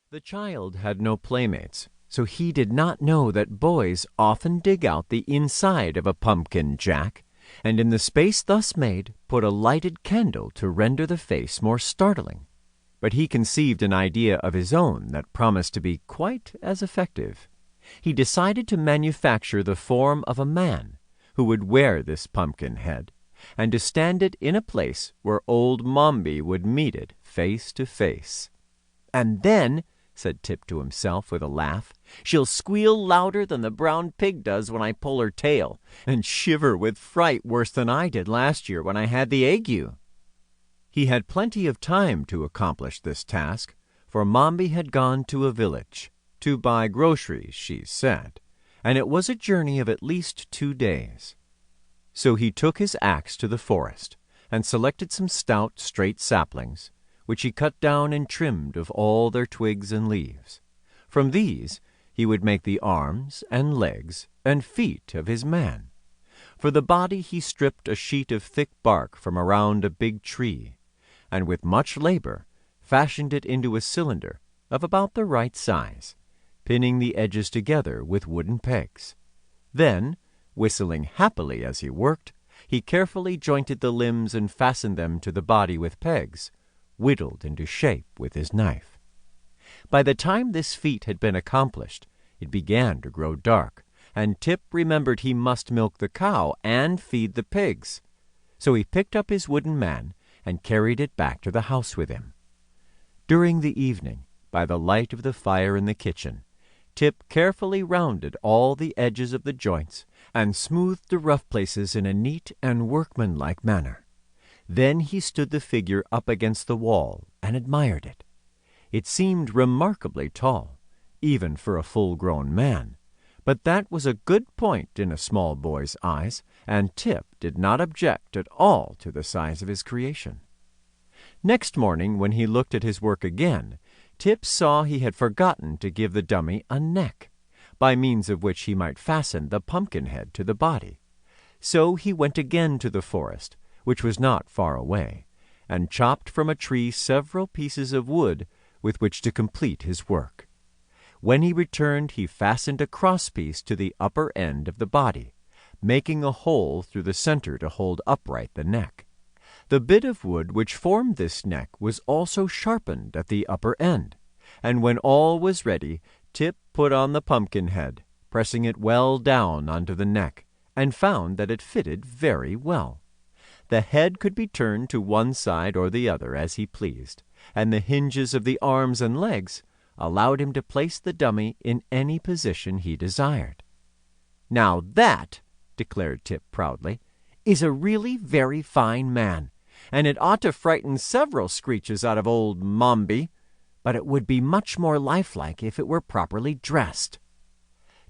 The child had no playmates, so he did not know that boys often dig out the inside of a pumpkin jack, and in the space thus made put a lighted candle to render the face more startling. But he conceived an idea of his own that promised to be quite as effective. He decided to manufacture the form of a man who would wear this pumpkin head, and to stand it in a place where old Mombi would meet it face to face. "And then," said Tip to himself with a laugh, "she'll squeal louder than the brown pig does when I pull her tail, and shiver with fright worse than I did last year when I had the ague." He had plenty of time to accomplish this task, for Mombi had gone to a village to buy groceries, she said, and it was a journey of at least 2 days. So he took his axe to the forest and selected some stout, straight saplings, which he cut down and trimmed of all their twigs and leaves. From these he would make the arms and legs and feet of his man. For the body he stripped a sheet of thick bark from around a big tree, and with much labor fashioned it into a cylinder of about the right size, pinning the edges together with wooden pegs. Then, whistling happily as he worked, he carefully jointed the limbs and fastened them to the body with pegs, whittled into shape with his knife. By the time this feat had been accomplished, it began to grow dark, and Tip remembered he must milk the cow and feed the pigs. So he picked up his wooden man and carried it back to the house with him. During the evening, by the light of the fire in the kitchen, Tip carefully rounded all the edges of the joints and smoothed the rough places in a neat and workmanlike manner. Then he stood the figure up against the wall and admired it. It seemed remarkably tall, even for a full-grown man, but that was a good point in a small boy's eyes, and Tip did not object at all to the size of his creation. Next morning, when he looked at his work again, Tip saw he had forgotten to give the dummy a neck, by means of which he might fasten the pumpkin head to the body. So he went again to the forest, which was not far away, and chopped from a tree several pieces of wood with which to complete his work. When he returned, he fastened a crosspiece to the upper end of the body, making a hole through the center to hold upright the neck. The bit of wood which formed this neck was also sharpened at the upper end, and when all was ready, Tip put on the pumpkin head, pressing it well down onto the neck, and found that it fitted very well. The head could be turned to one side or the other as he pleased, and the hinges of the arms and legs allowed him to place the dummy in any position he desired. "Now that," declared Tip proudly, "is a really very fine man, and it ought to frighten several screeches out of old Mombi, but it would be much more lifelike if it were properly dressed."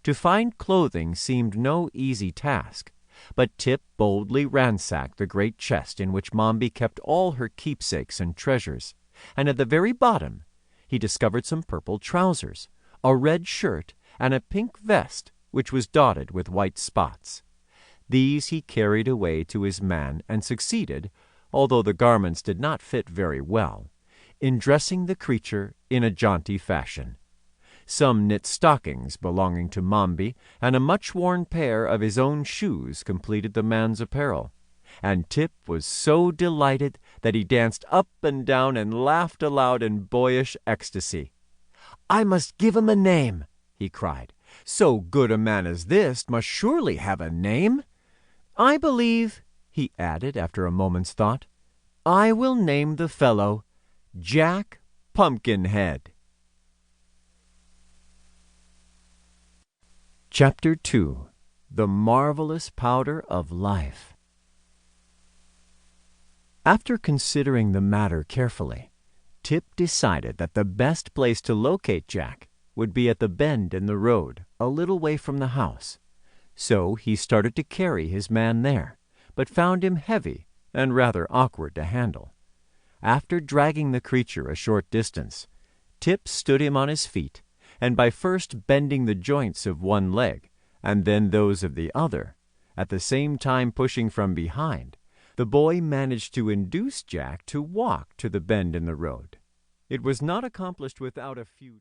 To find clothing seemed no easy task, but Tip boldly ransacked the great chest in which Mombi kept all her keepsakes and treasures, and at the very bottom he discovered some purple trousers, a red shirt, and a pink vest which was dotted with white spots. These he carried away to his man and succeeded, although the garments did not fit very well, in dressing the creature in a jaunty fashion. Some knit stockings belonging to Mombi and a much-worn pair of his own shoes completed the man's apparel, and Tip was so delighted that he danced up and down and laughed aloud in boyish ecstasy. "I must give him a name," he cried. "So good a man as this must surely have a name. I believe," he added after a moment's thought, "I will name the fellow Jack Pumpkinhead." Chapter 2. The Marvelous Powder of Life. After considering the matter carefully, Tip decided that the best place to locate Jack would be at the bend in the road, a little way from the house. So he started to carry his man there, but found him heavy and rather awkward to handle. After dragging the creature a short distance, Tip stood him on his feet, and by first bending the joints of one leg, and then those of the other, at the same time pushing from behind, the boy managed to induce Jack to walk to the bend in the road. It was not accomplished without a few